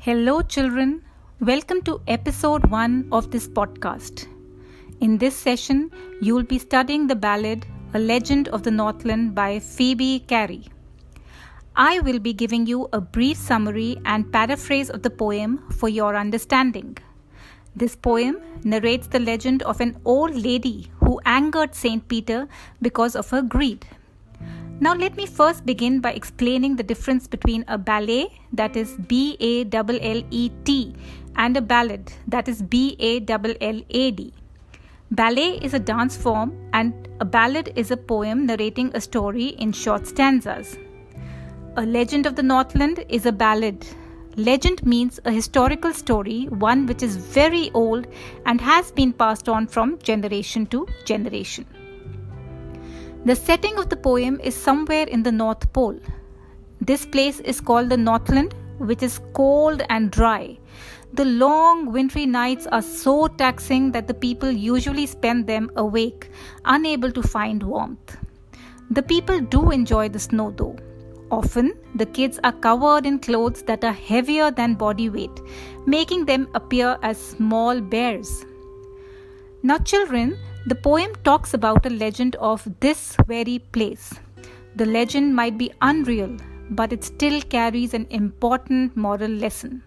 Hello, children. Welcome to episode 1 of this podcast. In this session, you will be studying the ballad A Legend of the Northland by Phoebe Cary. I will be giving you a brief summary and paraphrase of the poem for your understanding. This poem narrates the legend of an old lady who angered Saint Peter because of her greed. Now let me first begin by explaining the difference between a ballet, that is B-A-L-L-E-T, and a ballad, that is B-A-L-L-A-D. Ballet is a dance form and a ballad is a poem narrating a story in short stanzas. A Legend of the Northland is a ballad. Legend means a historical story, one which is very old and has been passed on from generation to generation. The setting of the poem is somewhere in the North Pole. This place is called the Northland, which is cold and dry. The long wintry nights are so taxing that the people usually spend them awake, unable to find warmth. The people do enjoy the snow though. Often, the kids are covered in clothes that are heavier than body weight, making them appear as small bears. Now children, the poem talks about a legend of this very place. The legend might be unreal, but it still carries an important moral lesson.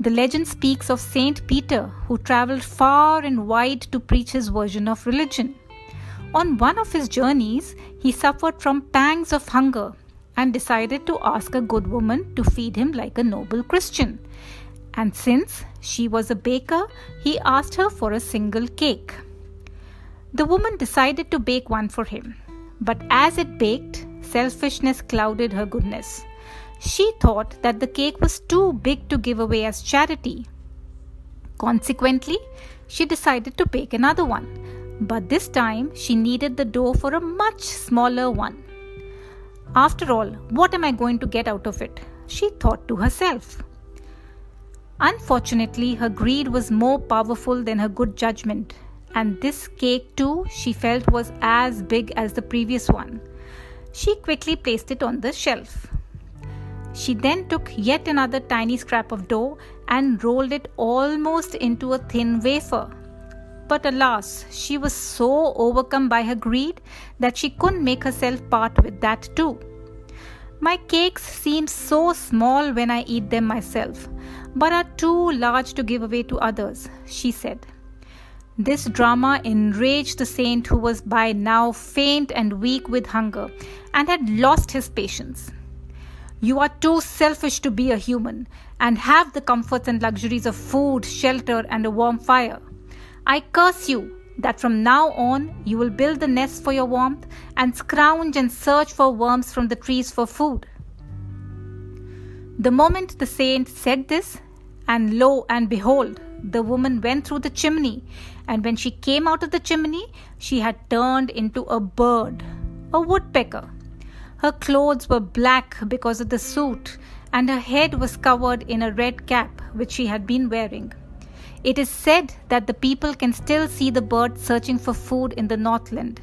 The legend speaks of Saint Peter, who traveled far and wide to preach his version of religion. On one of his journeys, he suffered from pangs of hunger and decided to ask a good woman to feed him like a noble Christian. And since she was a baker, he asked her for a single cake. The woman decided to bake one for him, but as it baked, selfishness clouded her goodness. She thought that the cake was too big to give away as charity. Consequently, she decided to bake another one, but this time she needed the dough for a much smaller one. After all, what am I going to get out of it? She thought to herself. Unfortunately, her greed was more powerful than her good judgment, and this cake too she felt was as big as the previous one. She quickly placed it on the shelf. She then took yet another tiny scrap of dough and rolled it almost into a thin wafer. But alas, she was so overcome by her greed that she couldn't make herself part with that too. My cakes seem so small when I eat them myself, but are too large to give away to others, she said. This drama enraged the saint, who was by now faint and weak with hunger and had lost his patience. You are too selfish to be a human and have the comforts and luxuries of food, shelter, and a warm fire. I curse you that from now on you will build the nests for your warmth and scrounge and search for worms from the trees for food. The moment the saint said this, and lo and behold, the woman went through the chimney, and when she came out of the chimney, she had turned into a bird, a woodpecker. Her clothes were black because of the soot, and her head was covered in a red cap which she had been wearing. It is said that the people can still see the bird searching for food in the Northland.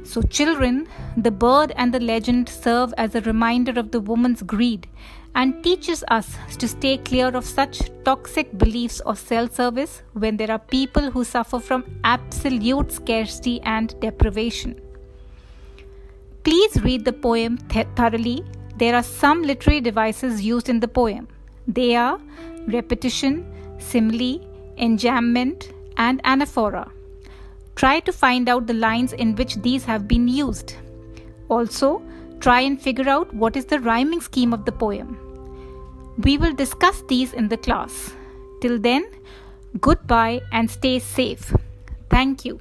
So children, the bird and the legend serve as a reminder of the woman's greed and teaches us to stay clear of such toxic beliefs of self-service when there are people who suffer from absolute scarcity and deprivation. Please read the poem thoroughly. There are some literary devices used in the poem. They are repetition, simile, enjambment, and anaphora. Try to find out the lines in which these have been used. Also, try and figure out what is the rhyming scheme of the poem. We will discuss these in the class. Till then, goodbye and stay safe. Thank you.